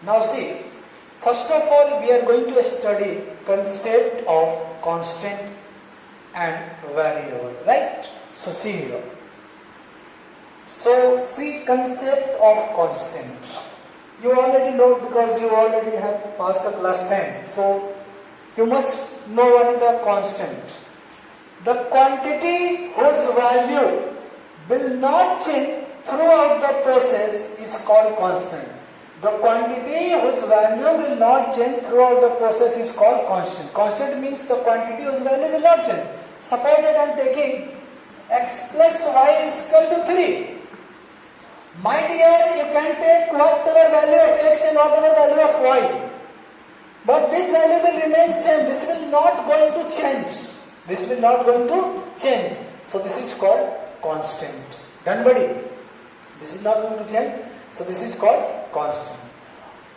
Now see, first of all we are going to study concept of constant and variable, right? So see here. So see concept of constant. You already know because you already have passed the class 10. So you must know what is the constant. The quantity whose value will not change throughout the process is called constant. The quantity whose value will not change throughout the process is called constant. Constant means the quantity whose value will not change. Suppose that I am taking x plus y is equal to 3. My dear, you can take whatever value of x and whatever value of y. But this value will remain same. This will not going to change. This will not going to change. So this is called constant. Done, buddy? This is not going to change. So this is called constant.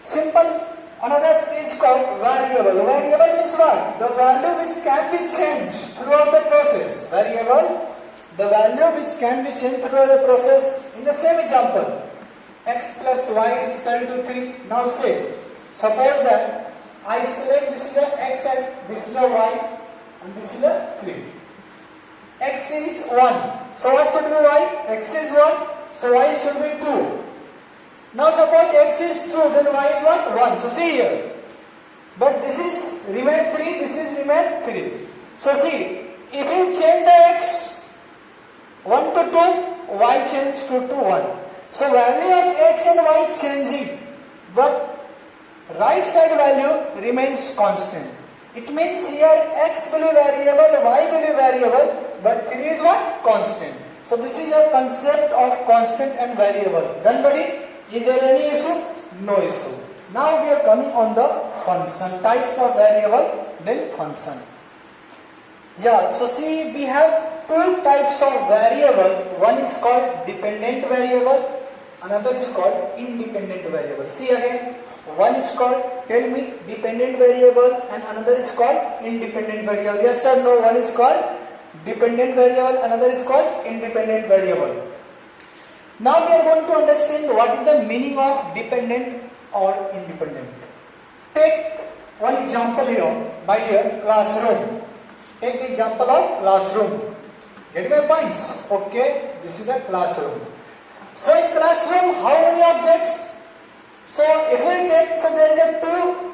Simple. Another is called variable. Variable means what? The value which can be changed throughout the process. Variable, the value which can be changed throughout the process. In the same example, x plus y is equal to 3. Now say, suppose that I select this is a x and this is a y and this is a 3. X is 1. So what should be y? X is 1. So y should be 2. Now suppose x is 2, then y is what? 1. So see here. But this is remain 3, this is remain 3. So see, if you change the x 1 to 2, y change 2 to 1. So value of x and y changing, but right side value remains constant. It means here x will be variable, y will be variable, but 3 is what? Constant. So this is a concept of constant and variable. Done, buddy? Is there any issue? No issue. Now we are coming on the function. Types of variable, then function. Yeah, so see, we have two types of variable. One is called dependent variable, another is called independent variable. See again, one is called, tell me, dependent variable and another is called independent variable. Yes or no? One is called dependent variable, another is called independent variable. Now we are going to understand what is the meaning of dependent or independent. Take one example here, my dear, classroom. Take example of classroom. Get my points? Okay, this is the classroom. So in classroom, how many objects? So if we take, so there is a two,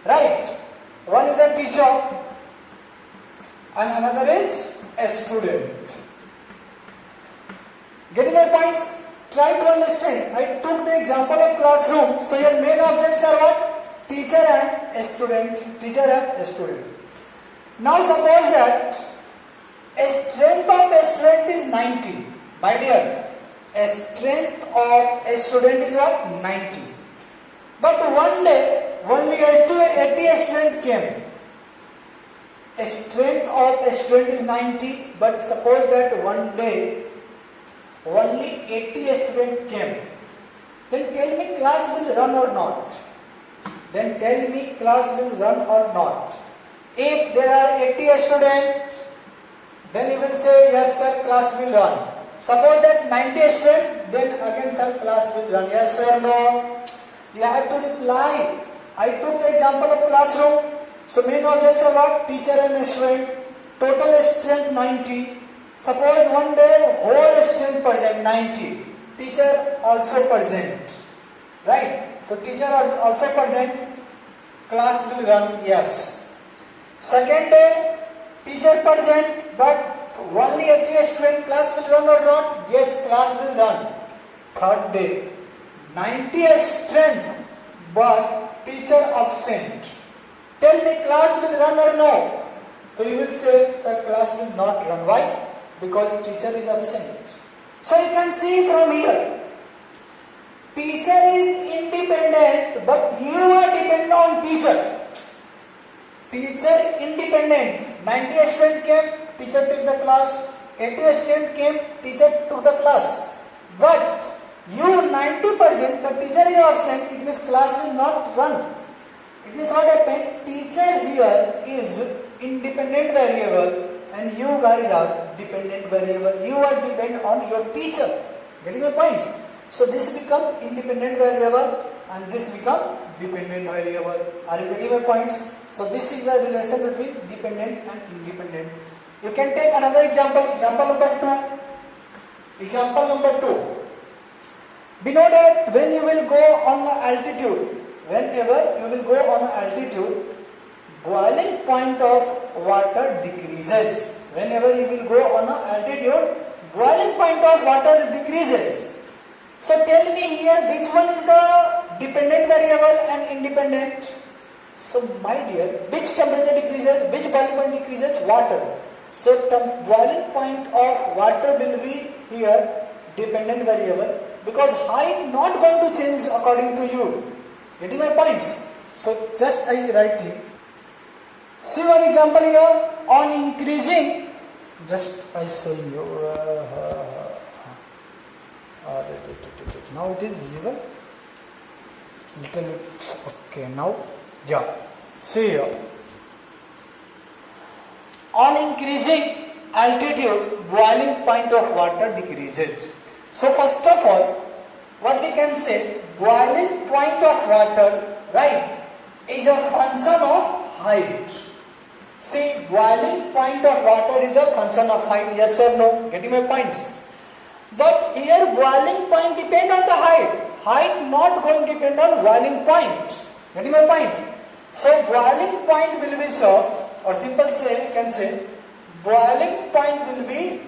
right? One is a teacher and another is a student. Getting my points? Try to understand. I took the example of classroom. So your main objects are what? Teacher and a student. Teacher and a student. Now suppose that a strength of a student is 90. My dear, a strength of a student is what? 90. But one day, only 80 student came. A strength of a student is 90, but suppose that one day, only 80 students came. Then tell me class will run or not? Then tell me class will run or not? If there are 80 students, then you will say yes sir, class will run. Suppose that 90 students, then again sir, class will run. Yes or no? You have to reply. I took the example of classroom. So main objects are what? Teacher and student. Total strength 90. Suppose one day whole strength present 90, teacher also present, right? So teacher also present, class will run, yes. Second day, teacher present, but only 80 student, class will run or not? Yes, class will run. Third day, 90 strength, but teacher absent. Tell me class will run or no? So you will say, sir, class will not run. Why? Because teacher is absent. So you can see from here, teacher is independent, but you are dependent on teacher. Teacher independent. 90 student came, teacher took the class. 80 student came, teacher took the class. But you 90%, but teacher is absent, it means class will not run. It means what happened? Teacher here is independent variable and you guys are dependent variable. You are dependent on your teacher. Getting my points? So this become independent variable and this become dependent variable. Are you getting my points? So this is the relation between dependent and independent. You can take another example. Example number 2. Example number 2. We know that when you will go on the altitude, whenever you will go on an altitude, boiling point of water decreases. Whenever you will go on an altitude, boiling point of water decreases. So tell me here, which one is the dependent variable and independent? So my dear, which temperature decreases, which boiling point decreases? Water. So boiling point of water will be here dependent variable, because height not going to change according to you. Getting my points? So just I write it. See one example here. On increasing, just I show you. Now it is visible. Little bit. Okay. Now, yeah. See here. On increasing altitude, boiling point of water decreases. So first of all, what we can say, boiling point of water, right, is a function of height. See, boiling point of water is a function of height, yes or no? Getting my points? But here boiling point depend on the height. Height not going to depend on boiling point. Getting my points? So boiling point will be so, or simple say, can say, boiling point will be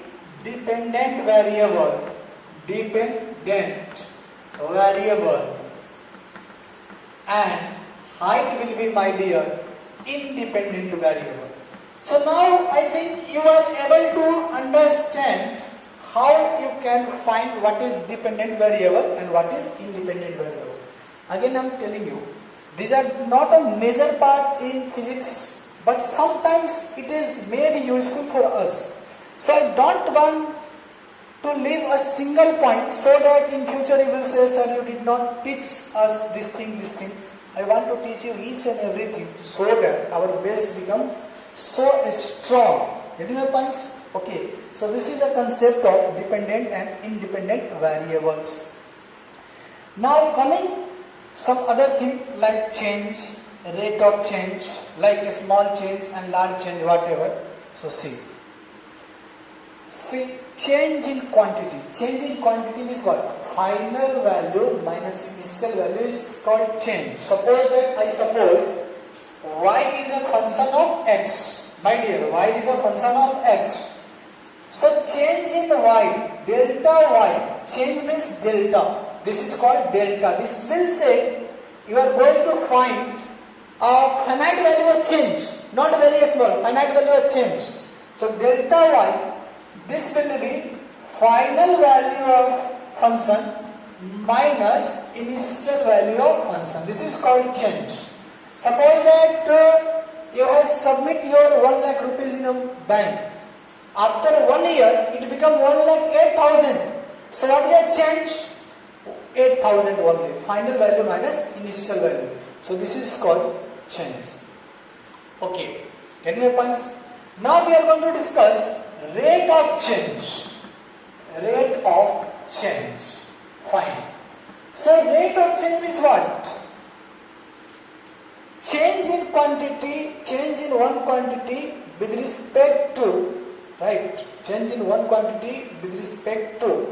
dependent variable. Dependent variable, and height will be, my dear, independent variable. So now I think you are able to understand how you can find what is dependent variable and what is independent variable. Again I am telling you, these are not a major part in physics, but sometimes it is maybe useful for us. So I don't want to leave a single point so that in future you will say, sir, you did not teach us this thing. I want to teach you each and everything so that our base becomes so strong. Getting my points? Okay. So this is the concept of dependent and independent variables. Now coming some other thing like change, rate of change, like a small change and large change, whatever. So see, change in quantity. Change in quantity means what? Final value minus initial value is called change. Suppose that I suppose y is a function of x. My dear, y is a function of x. So change in y, delta y, change means delta. This is called delta. This will say you are going to find a finite value of change, not very small, finite value of change. So delta y, this will be final value of function minus initial value of function. This is called change. Suppose that you have submit your 1 lakh rupees in a bank. After 1 year, it become 1,08,000. So what is the change? 8,000 only. Final value minus initial value. So this is called change. Okay. Getting my points? Now we are going to discuss rate of change. Rate of change. Fine. So rate of change is what? Change in quantity, change in one quantity with respect to, right? Change in one quantity with respect to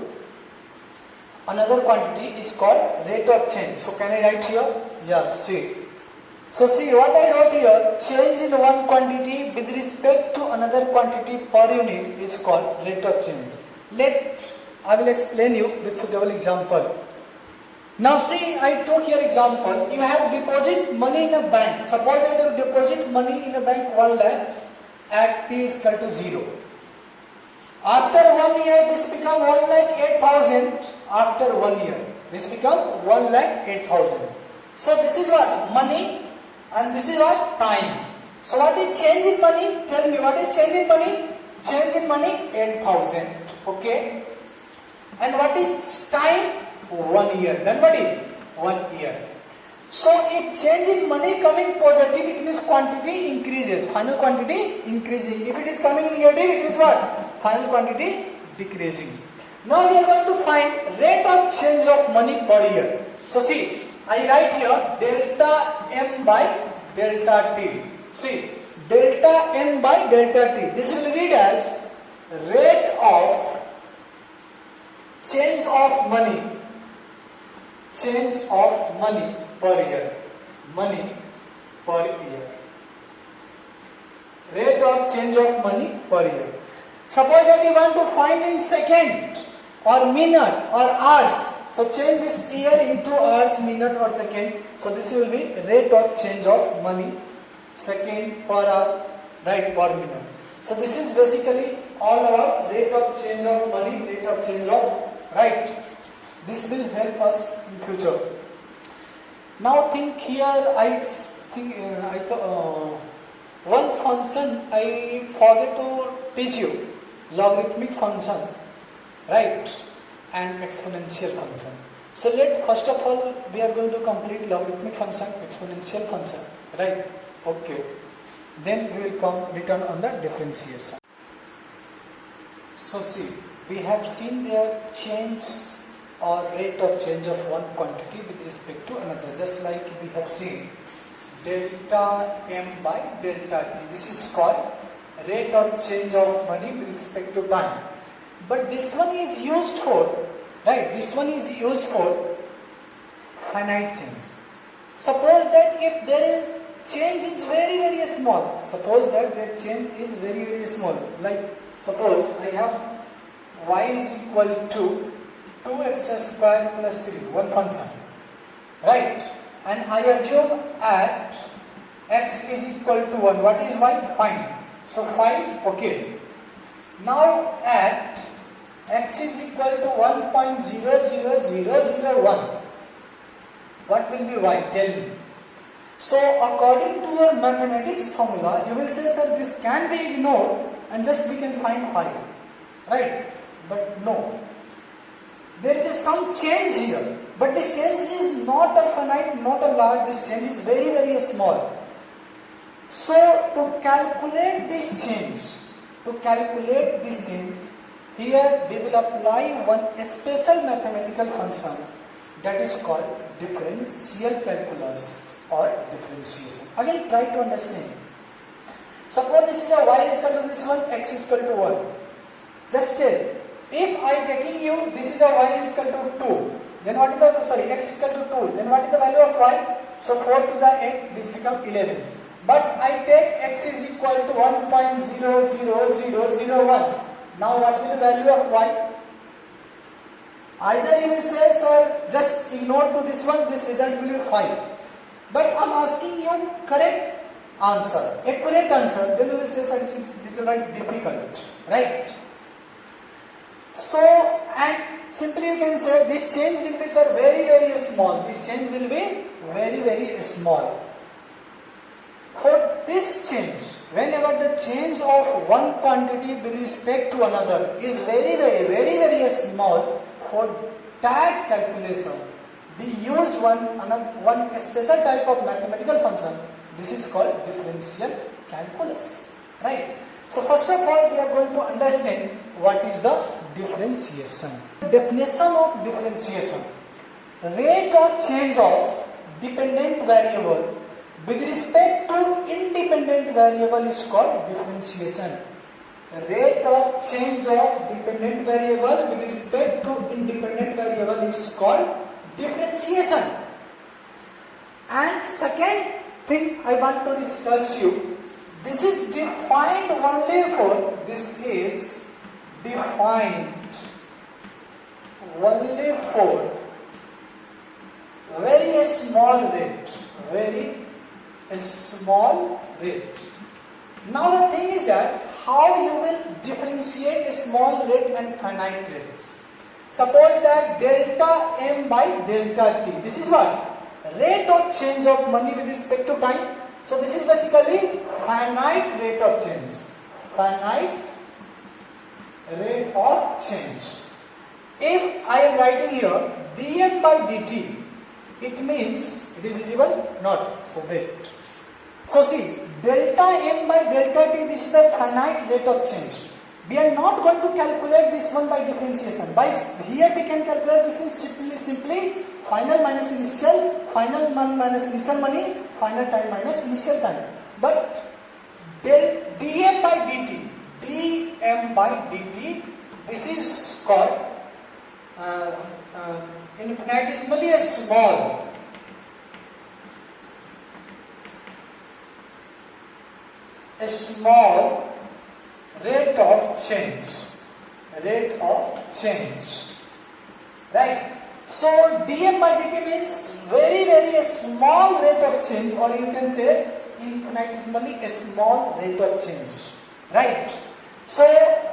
another quantity is called rate of change. So can I write here? Yeah, see. So see what I wrote here, change in one quantity with respect to another quantity per unit is called rate of change. I will explain you with suitable example. Now see, I took your example. You have deposit money in a bank. Suppose that you deposit money in a bank 1 lakh at t is equal to 0. After 1 year, this become 1,08,000. After 1 year, this become 1,08,000. So this is what? Money, and this is what? Time. So what is change in money? Tell me, what is change in money? Change in money, 8,000. Okay. And what is time? 1 year. Then what is? 1 year. So if change in money coming positive, it means quantity increases. Final quantity increasing. If it is coming negative, it means what? Final quantity decreasing. Now we are going to find rate of change of money per year. So see, I write here delta m by delta t. See, delta m by delta t. This will read as rate of change of money. Change of money per year. Money per year. Rate of change of money per year. Suppose that you want to find in second or minute or hours. So change this year into hours, minute or second. So this will be rate of change of money, second per hour, right, per minute. So this is basically all about rate of change of money, rate of change of, right. This will help us in future. Now think here, I think one function I forget to teach you, logarithmic function, right, and exponential function. So first of all we are going to complete logarithmic function, exponential function, right? Okay. Then we will return on the differentiation. So see, we have seen their change or rate of change of one quantity with respect to another, just like we have seen delta m by delta t. This is called rate of change of money with respect to time. But this one is used for, right, this one is used for finite change. Suppose that if there is change is very small, suppose that the change is very small, like suppose I have y is equal to 2x square plus 3, one function, right, and I assume at x is equal to 1, what is y? Find. So find, okay. Now at x is equal to 1.00001, what will be y? Tell me. So according to your mathematics formula, you will say, sir, this can be ignored and just we can find 5, right? But no, there is some change here, but this change is not a finite, not a large, this change is very small. So to calculate this change, here we will apply one special mathematical function that is called differential calculus or differentiation. Again, try to understand. Suppose this is a y is equal to this one, x is equal to 1. Just tell, if I taking you, this is a y is equal to 2, then what is the, x is equal to 2, then what is the value of y? So 4 to the 8, this becomes 11. But I take x is equal to 1.00001. Now what will be the value of y? Either you will say, sir, just ignore to this one, this result will be 5. But I am asking you correct answer, accurate answer, then you will say, sir, it is difficult, right? So, and simply you can say, this change will be, sir, very small. This change will be very small. For this change, whenever the change of one quantity with respect to another is very small, for that calculation, we use one special type of mathematical function. This is called differential calculus, right? So first of all, we are going to understand what is the differentiation. Definition of differentiation: rate of change of dependent variable with respect to independent variable is called differentiation. Rate of change of dependent variable with respect to independent variable is called differentiation. And second thing I want to discuss you, this is defined only for, very small rate. Now the thing is that how you will differentiate a small rate and finite rate. Suppose that delta m by delta t, this is what? Rate of change of money with respect to time. So this is basically finite rate of change. Finite rate of change. If I am writing here dm by dt, it means divisible? Not. So wait. So see, delta m by delta t, this is the finite rate of change. We are not going to calculate this one by differentiation. By here we can calculate this is simply final minus initial, final minus initial money, final time minus initial time. But del dm by dt, this is called infinitesimally a small rate of change, right? So dm by dt means very small rate of change, or you can say infinitesimally a small rate of change, right? So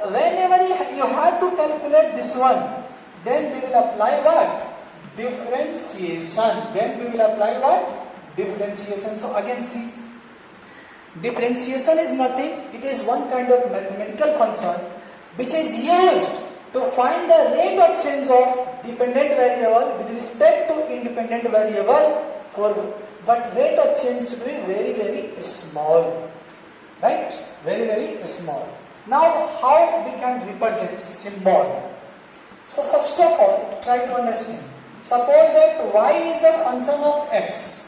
whenever you have to calculate this one, then we will apply what? Differentiation. So again see, differentiation is nothing, it is one kind of mathematical function which is used to find the rate of change of dependent variable with respect to independent variable, but rate of change should be very small, right? Very small. Now how we can represent symbol? So first of all, try to understand. Suppose that y is a function of x.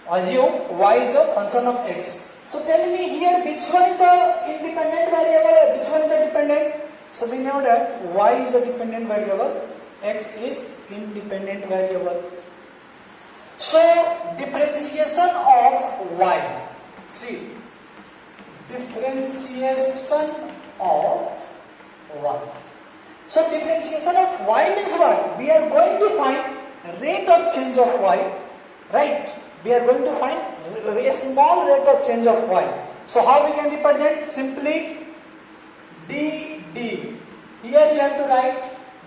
Assume y is a function of x. So tell me here which one is the independent variable, which one is the dependent. So we know that y is a dependent variable, x is independent variable. So differentiation of y. See, differentiation of y. So differentiation of y means what? We are going to find rate of change of y, right? We are going to find a small rate of change of y. So how we can represent? Simply dd. Here you have to write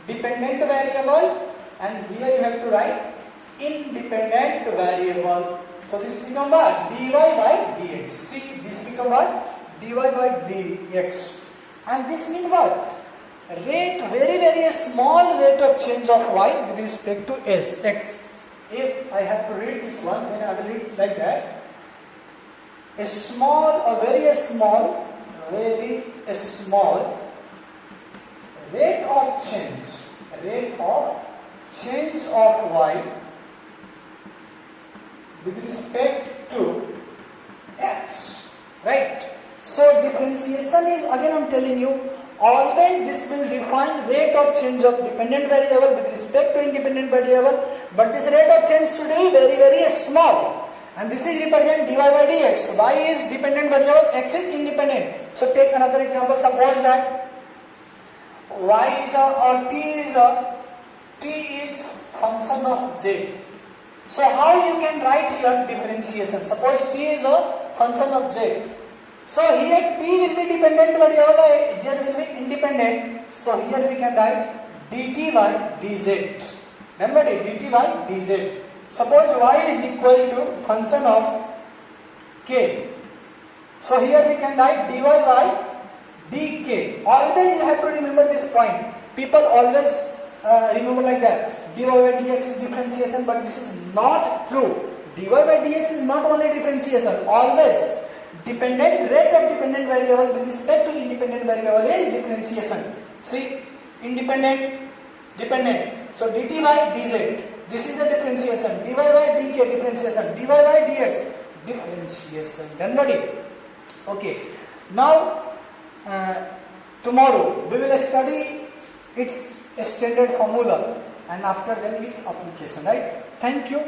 dependent variable and here you have to write independent variable. So this becomes what? dy by dx. See, this becomes what? dy by dx. And this means what? Rate, very small rate of change of y with respect to x. If I have to read this one, then I will read like that. A very small rate of change of y with respect to x, right? So differentiation is, again I am telling you, always this will define rate of change of dependent variable with respect to independent variable, but this rate of change should be very small, and this is represent dy by dx. Y is dependent variable, x is independent. So take another example. Suppose that y is t is function of z. So how you can write here differentiation? Suppose t is a function of z. So here t will be dependent variable, z will be independent. So here we can write dt by dz. Remember it, dt by dz. Suppose y is equal to function of k. So here we can write dy by dk. Always you have to remember this point. People always remember like that. Dy by dx is differentiation, but this is not true. Dy by dx is not only differentiation. Always dependent rate of dependent variable with respect to independent variable is differentiation. See, independent, dependent. So dt by dz, this is the differentiation. Dy by dk, differentiation. Dy by dx, differentiation. Done, buddy? Okay. Now tomorrow we will study its standard formula, and after then its application, right? Thank you.